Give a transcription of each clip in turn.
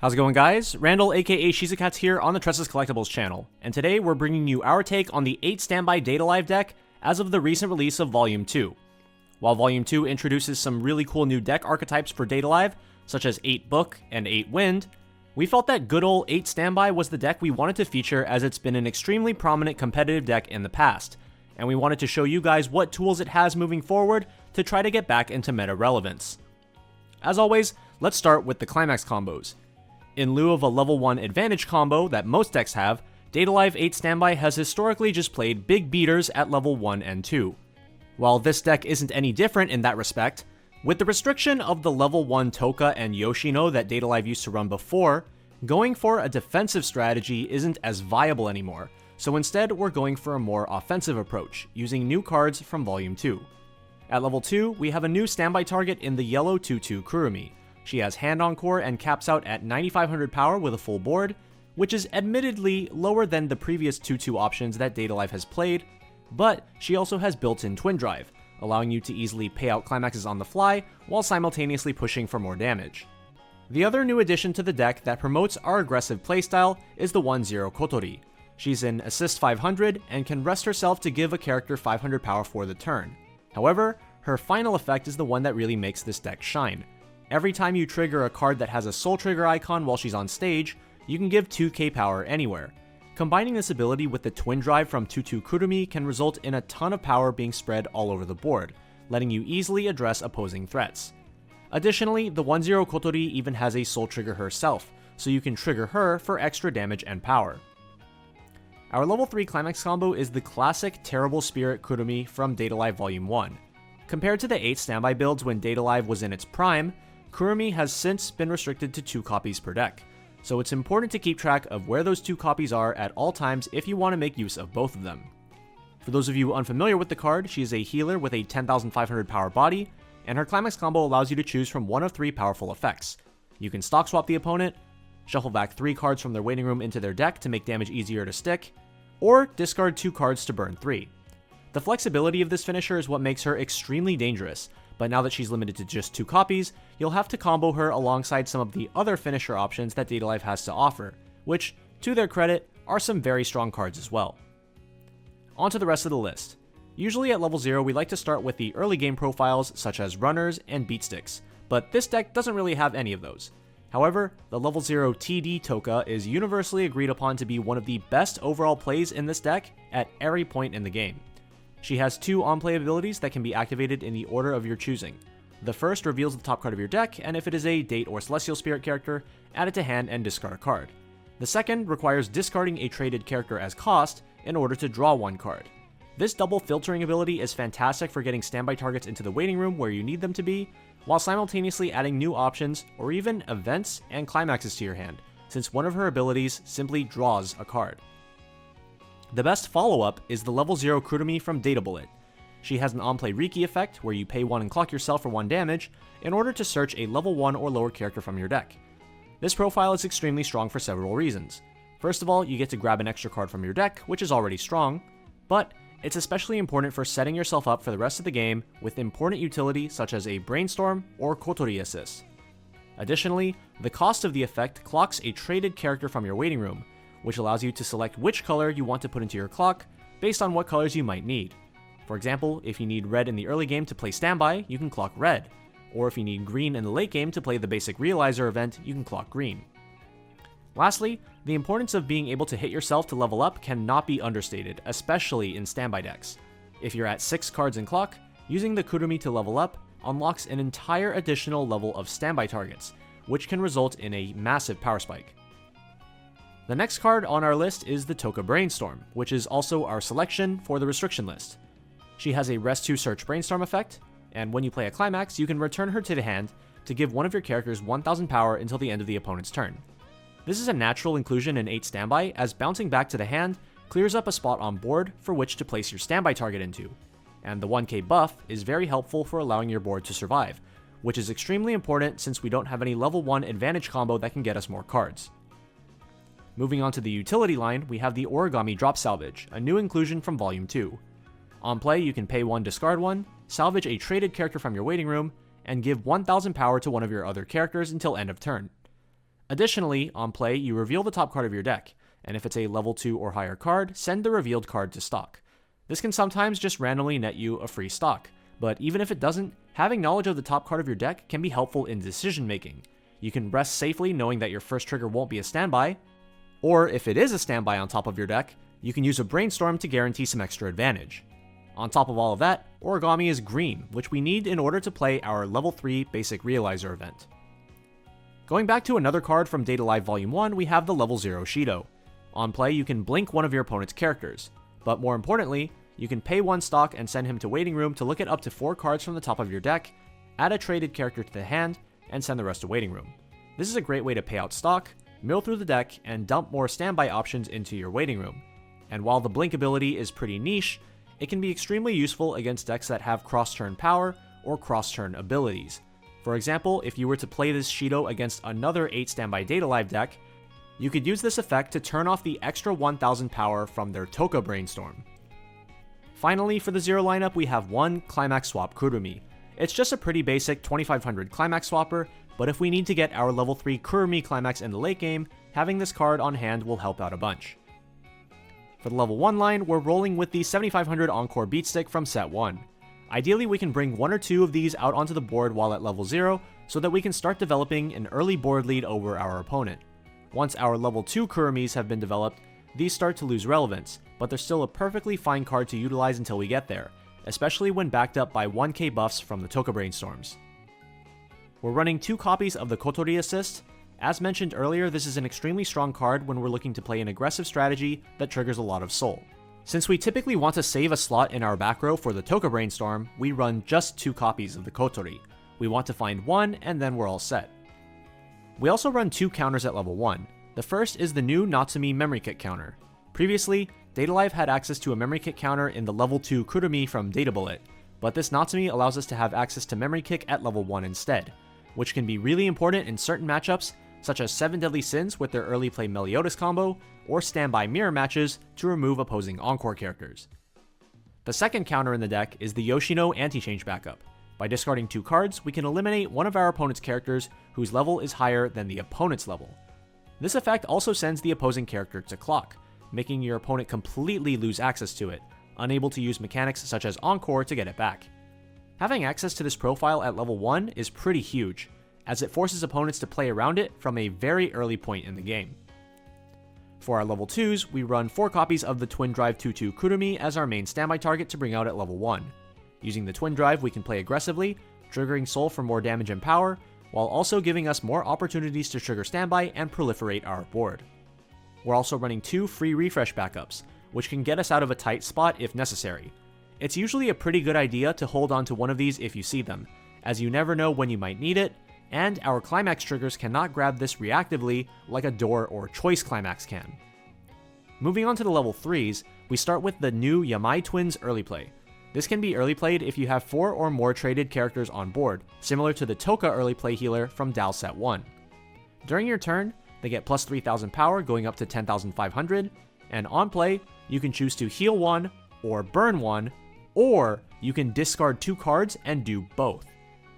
How's it going, guys? Randall aka Shizukatz here on the Tressa's Collectibles channel, and today we're bringing you our take on the 8 standby Data Live deck as of the recent release of Volume 2. While Volume 2 introduces some really cool new deck archetypes for Data Live, such as 8 Book and 8 Wind, we felt that good old 8 standby was the deck we wanted to feature as it's been an extremely prominent competitive deck in the past, and we wanted to show you guys what tools it has moving forward to try to get back into meta relevance. As always, let's start with the Climax combos. In lieu of a level 1 advantage combo that most decks have, Data Live 8 Standby has historically just played big beaters at level 1 and 2. While this deck isn't any different in that respect, with the restriction of the level 1 Toka and Yoshino that Data Live used to run before, going for a defensive strategy isn't as viable anymore, so instead we're going for a more offensive approach, using new cards from Volume 2. At level 2, we have a new standby target in the yellow 2/2 Kurumi. She has Hand Encore and caps out at 9500 power with a full board, which is admittedly lower than the previous 2/2 options that Data Live has played, but she also has built-in Twin Drive, allowing you to easily pay out climaxes on the fly while simultaneously pushing for more damage. The other new addition to the deck that promotes our aggressive playstyle is the 1/0 Kotori. She's an assist 500 and can rest herself to give a character 500 power for the turn. However, her final effect is the one that really makes this deck shine. Every time you trigger a card that has a soul trigger icon while she's on stage, you can give 2k power anywhere. Combining this ability with the Twin Drive from 2/2 Kurumi can result in a ton of power being spread all over the board, letting you easily address opposing threats. Additionally, the 1/0 Kotori even has a soul trigger herself, so you can trigger her for extra damage and power. Our level 3 Climax combo is the classic Terrible Spirit Kurumi from Data Live Volume 1. Compared to the 8 standby builds when Data Live was in its prime, Kurumi has since been restricted to 2 copies per deck, so it's important to keep track of where those 2 copies are at all times if you want to make use of both of them. For those of you unfamiliar with the card, she is a healer with a 10,500 power body, and her Climax combo allows you to choose from one of 3 powerful effects. You can stock swap the opponent, shuffle back 3 cards from their waiting room into their deck to make damage easier to stick, or discard 2 cards to burn 3. The flexibility of this finisher is what makes her extremely dangerous, but now that she's limited to just 2 copies, you'll have to combo her alongside some of the other finisher options that Data Live has to offer, which, to their credit, are some very strong cards as well. On to the rest of the list. Usually at level 0 we like to start with the early game profiles such as runners and beatsticks, but this deck doesn't really have any of those. However, the level 0 TD Toka is universally agreed upon to be one of the best overall plays in this deck at every point in the game. She has 2 on-play abilities that can be activated in the order of your choosing. The first reveals the top card of your deck, and if it is a Date or Celestial Spirit character, add it to hand and discard a card. The second requires discarding a traded character as cost in order to draw 1 card. This double filtering ability is fantastic for getting standby targets into the waiting room where you need them to be, while simultaneously adding new options or even events and climaxes to your hand, since one of her abilities simply draws a card. The best follow-up is the level 0 Kurumi from Data Bullet. She has an on-play Riki effect where you pay 1 and clock yourself for 1 damage in order to search a level 1 or lower character from your deck. This profile is extremely strong for several reasons. First of all, you get to grab an extra card from your deck, which is already strong, but it's especially important for setting yourself up for the rest of the game with important utility such as a Brainstorm or Kotori assist. Additionally, the cost of the effect clocks a traded character from your waiting room, which allows you to select which color you want to put into your clock based on what colors you might need. For example, if you need red in the early game to play standby, you can clock red, or if you need green in the late game to play the basic realizer event, you can clock green. Lastly, the importance of being able to hit yourself to level up cannot be understated, especially in standby decks. If you're at 6 cards in clock, using the Kurumi to level up unlocks an entire additional level of standby targets, which can result in a massive power spike. The next card on our list is the Toka Brainstorm, which is also our selection for the restriction list. She has a Rest 2 Search Brainstorm effect, and when you play a Climax, you can return her to the hand to give one of your characters 1000 power until the end of the opponent's turn. This is a natural inclusion in 8 standby, as bouncing back to the hand clears up a spot on board for which to place your standby target into, and the 1k buff is very helpful for allowing your board to survive, which is extremely important since we don't have any level 1 advantage combo that can get us more cards. Moving on to the utility line, we have the Origami Drop Salvage, a new inclusion from Volume 2. On play, you can pay 1, discard 1, salvage a traded character from your waiting room, and give 1000 power to one of your other characters until end of turn. Additionally, on play, you reveal the top card of your deck, and if it's a level 2 or higher card, send the revealed card to stock. This can sometimes just randomly net you a free stock, but even if it doesn't, having knowledge of the top card of your deck can be helpful in decision making. You can rest safely knowing that your first trigger won't be a standby, or if it is a standby on top of your deck, you can use a brainstorm to guarantee some extra advantage. On top of all of that, origami is green, which we need in order to play our level 3 basic realizer event. Going back to another card from Data Live Volume 1, we have the level 0 Shido. On play, you can blink one of your opponent's characters, but more importantly, you can pay 1 stock and send him to waiting room to look at up to 4 cards from the top of your deck, add a traded character to the hand, and send the rest to waiting room. This is a great way to pay out stock, mill through the deck, and dump more standby options into your waiting room. And while the blink ability is pretty niche, it can be extremely useful against decks that have cross-turn power or cross-turn abilities. For example, if you were to play this Shido against another 8 standby Data Live deck, you could use this effect to turn off the extra 1000 power from their Toka Brainstorm. Finally, for the 0 lineup, we have one Climax Swap Kurumi. It's just a pretty basic 2500 Climax Swapper, but if we need to get our level 3 Kurumi Climax in the late game, having this card on hand will help out a bunch. For the level 1 line, we're rolling with the 7500 Encore Beatstick from set 1. Ideally, we can bring 1 or 2 of these out onto the board while at level 0, so that we can start developing an early board lead over our opponent. Once our level 2 Kurumis have been developed, these start to lose relevance, but they're still a perfectly fine card to utilize until we get there, especially when backed up by 1k buffs from the Toka Brainstorms. We're running 2 copies of the Kotori Assist. As mentioned earlier, this is an extremely strong card when we're looking to play an aggressive strategy that triggers a lot of soul. Since we typically want to save a slot in our back row for the Toka Brainstorm, we run just 2 copies of the Kotori. We want to find 1, and then we're all set. We also run 2 counters at level 1. The first is the new Natsumi Memory Kit counter. Previously, Data Live had access to a Memory Kit counter in the level 2 Kurumi from Data Bullet, but this Natsumi allows us to have access to Memory Kick at level 1 instead, which can be really important in certain matchups, such as 7 Deadly Sins with their early play Meliodas combo, or standby mirror matches to remove opposing Encore characters. The second counter in the deck is the Yoshino Anti-Change backup. By discarding 2 cards, we can eliminate one of our opponent's characters whose level is higher than the opponent's level. This effect also sends the opposing character to clock, making your opponent completely lose access to it, unable to use mechanics such as Encore to get it back. Having access to this profile at level 1 is pretty huge, as it forces opponents to play around it from a very early point in the game. For our level 2s, we run 4 copies of the Twin Drive 2-2 Kurumi as our main standby target to bring out at level 1. Using the Twin Drive, we can play aggressively, triggering Soul for more damage and power, while also giving us more opportunities to trigger standby and proliferate our board. We're also running 2 free refresh backups, which can get us out of a tight spot if necessary. It's usually a pretty good idea to hold on to one of these if you see them, as you never know when you might need it, and our Climax triggers cannot grab this reactively like a Door or Choice Climax can. Moving on to the level 3s, we start with the new Yamai Twins early play. This can be early played if you have 4 or more traded characters on board, similar to the Toka early play healer from DAL Set 1. During your turn, they get plus 3000 power going up to 10,500, and on play, you can choose to heal 1 or burn 1, or you can discard 2 cards and do both.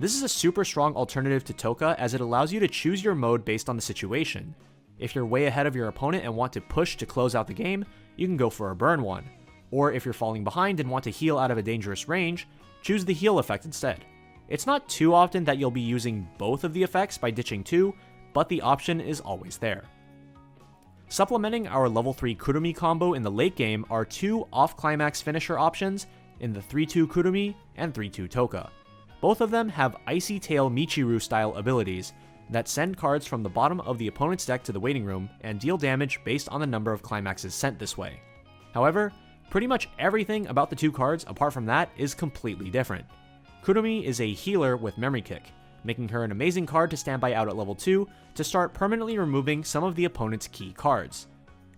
This is a super strong alternative to Toka as it allows you to choose your mode based on the situation. If you're way ahead of your opponent and want to push to close out the game, you can go for a burn 1. Or if you're falling behind and want to heal out of a dangerous range, choose the heal effect instead. It's not too often that you'll be using both of the effects by ditching 2, but the option is always there. Supplementing our level 3 Kurumi combo in the late game are 2 off-climax finisher options in the 3-2 Kurumi and 3-2 Toka. Both of them have Icy Tail Michiru style abilities that send cards from the bottom of the opponent's deck to the waiting room and deal damage based on the number of climaxes sent this way. However, pretty much everything about the 2 cards apart from that is completely different. Kurumi is a healer with Memory Kick, making her an amazing card to stand by out at level 2 to start permanently removing some of the opponent's key cards.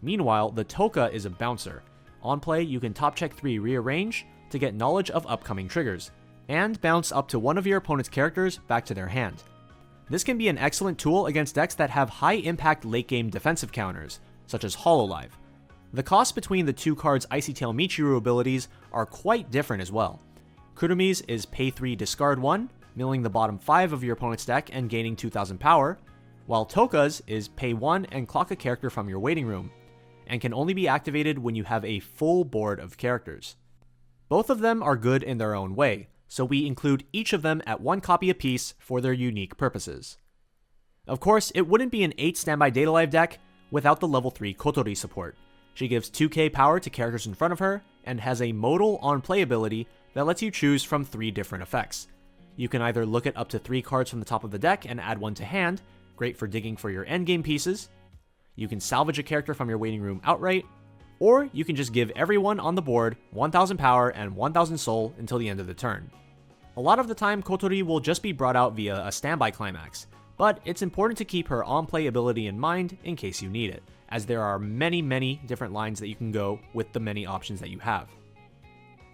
Meanwhile, the Toka is a bouncer. On play, you can top check 3 rearrange to get knowledge of upcoming triggers, and bounce up to one of your opponent's characters back to their hand. This can be an excellent tool against decks that have high impact late game defensive counters, such as Hololive. The costs between the 2 cards' Icy Tail Michiru abilities are quite different as well. Kurumi's is pay 3 discard 1, milling the bottom 5 of your opponent's deck and gaining 2000 power, while Toka's is pay 1 and clock a character from your waiting room, and can only be activated when you have a full board of characters. Both of them are good in their own way, so we include each of them at 1 copy apiece for their unique purposes. Of course, it wouldn't be an 8 standby Data Live deck without the level 3 Kotori support. She gives 2k power to characters in front of her, and has a modal on-play ability that lets you choose from 3 different effects. You can either look at up to 3 cards from the top of the deck and add 1 to hand, great for digging for your endgame pieces. You can salvage a character from your waiting room outright, or you can just give everyone on the board 1000 power and 1000 soul until the end of the turn. A lot of the time, Kotori will just be brought out via a standby climax, but it's important to keep her on-play ability in mind in case you need it, as there are many different lines that you can go with the many options that you have.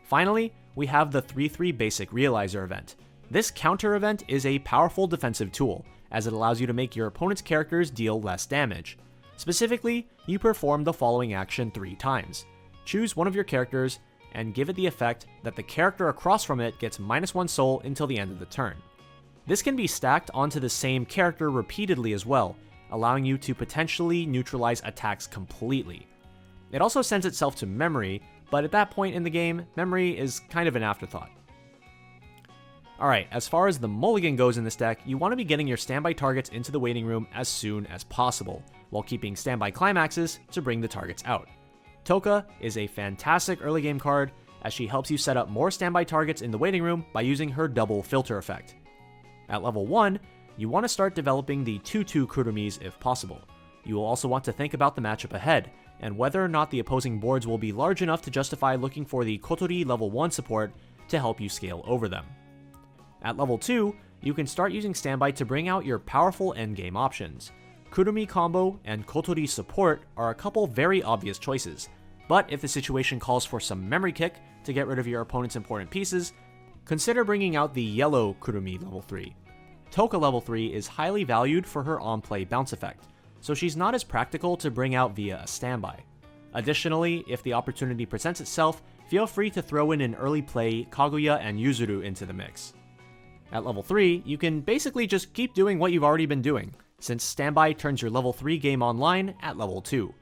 Finally, we have the 3-3 basic realizer event. This counter event is a powerful defensive tool, as it allows you to make your opponent's characters deal less damage. Specifically, you perform the following action 3 times. Choose one of your characters, and give it the effect that the character across from it gets -1 soul until the end of the turn. This can be stacked onto the same character repeatedly as well, allowing you to potentially neutralize attacks completely. It also sends itself to memory, but at that point in the game, memory is kind of an afterthought. Alright, as far as the mulligan goes in this deck, you want to be getting your standby targets into the waiting room as soon as possible, while keeping standby climaxes to bring the targets out. Toka is a fantastic early game card, as she helps you set up more standby targets in the waiting room by using her double filter effect. At level 1, you want to start developing the 2-2 Kurumis if possible. You will also want to think about the matchup ahead, and whether or not the opposing boards will be large enough to justify looking for the Kotori level 1 support to help you scale over them. At level 2, you can start using standby to bring out your powerful endgame options. Kurumi combo and Kotori support are a couple very obvious choices, but if the situation calls for some memory kick to get rid of your opponent's important pieces, consider bringing out the yellow Kurumi level 3. Toka level 3 is highly valued for her on-play bounce effect, so she's not as practical to bring out via a standby. Additionally, if the opportunity presents itself, feel free to throw in an early play Kaguya and Yuzuru into the mix. At level 3, you can basically just keep doing what you've already been doing, since standby turns your level 3 game online at level 2.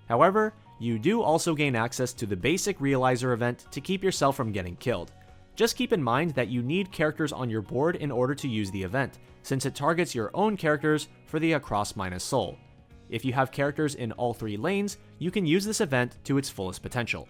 However, you do also gain access to the basic realizer event to keep yourself from getting killed. Just keep in mind that you need characters on your board in order to use the event, since it targets your own characters for the across -soul. If you have characters in all 3 lanes, you can use this event to its fullest potential.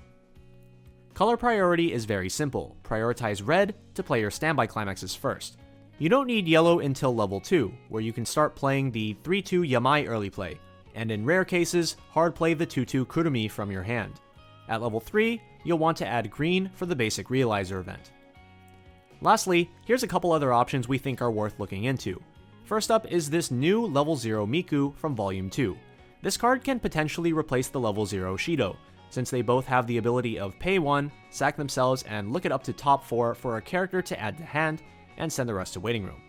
Color priority is very simple. Prioritize red to play your standby climaxes first. You don't need yellow until level 2, where you can start playing the 3-2 Yamai early play, and in rare cases, hard play the 2-2 Kurumi from your hand. At level 3, you'll want to add green for the basic realizer event. Lastly, here's a couple other options we think are worth looking into. First up is this new level 0 Miku from Volume 2. This card can potentially replace the level 0 Shido, since they both have the ability of pay 1, sack themselves, and look it up to top 4 for a character to add to hand, and send the rest to waiting room.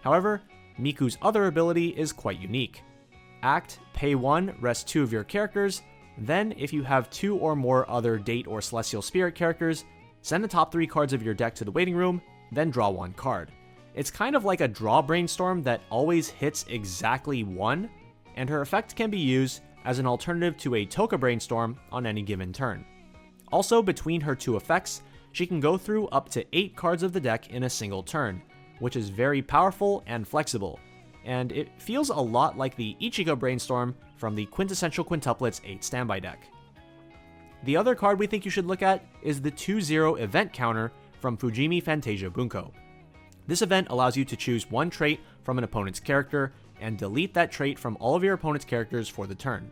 However, Miku's other ability is quite unique. Act, pay 1, rest 2 of your characters, then if you have 2 or more other Date or Celestial Spirit characters, send the top 3 cards of your deck to the waiting room, then draw 1 card. It's kind of like a draw brainstorm that always hits exactly 1, and her effect can be used as an alternative to a Toka brainstorm on any given turn. Also, between her 2 effects, she can go through up to 8 cards of the deck in a single turn, which is very powerful and flexible, and it feels a lot like the Ichigo brainstorm from the Quintessential Quintuplets 8 standby deck. The other card we think you should look at is the 2-0 event counter from Fujimi Fantasia Bunko. This event allows you to choose 1 trait from an opponent's character and delete that trait from all of your opponent's characters for the turn.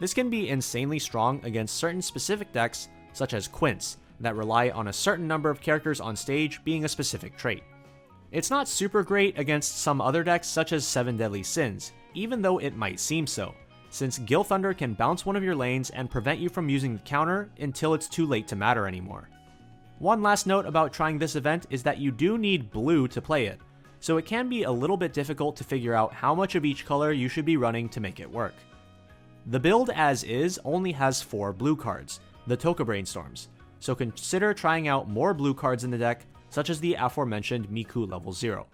This can be insanely strong against certain specific decks, such as Quints, that rely on a certain number of characters on stage being a specific trait. It's not super great against some other decks such as 7 Deadly Sins, even though it might seem so, since Gil Thunder can bounce one of your lanes and prevent you from using the counter until it's too late to matter anymore. One last note about trying this event is that you do need blue to play it, so it can be a little bit difficult to figure out how much of each color you should be running to make it work. The build as is only has 4 blue cards, the Toka Brainstorms, so consider trying out more blue cards in the deck, such as the aforementioned Miku level 0.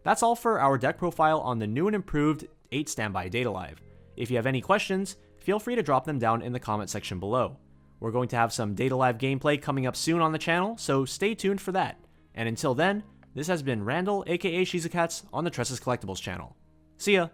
That's all for our deck profile on the new and improved 8 standby Data Live. If you have any questions, feel free to drop them down in the comment section below. We're going to have some Data Live gameplay coming up soon on the channel, so stay tuned for that. And until then, this has been Randall aka Shizukatz on the Tressa's Collectibles channel. See ya!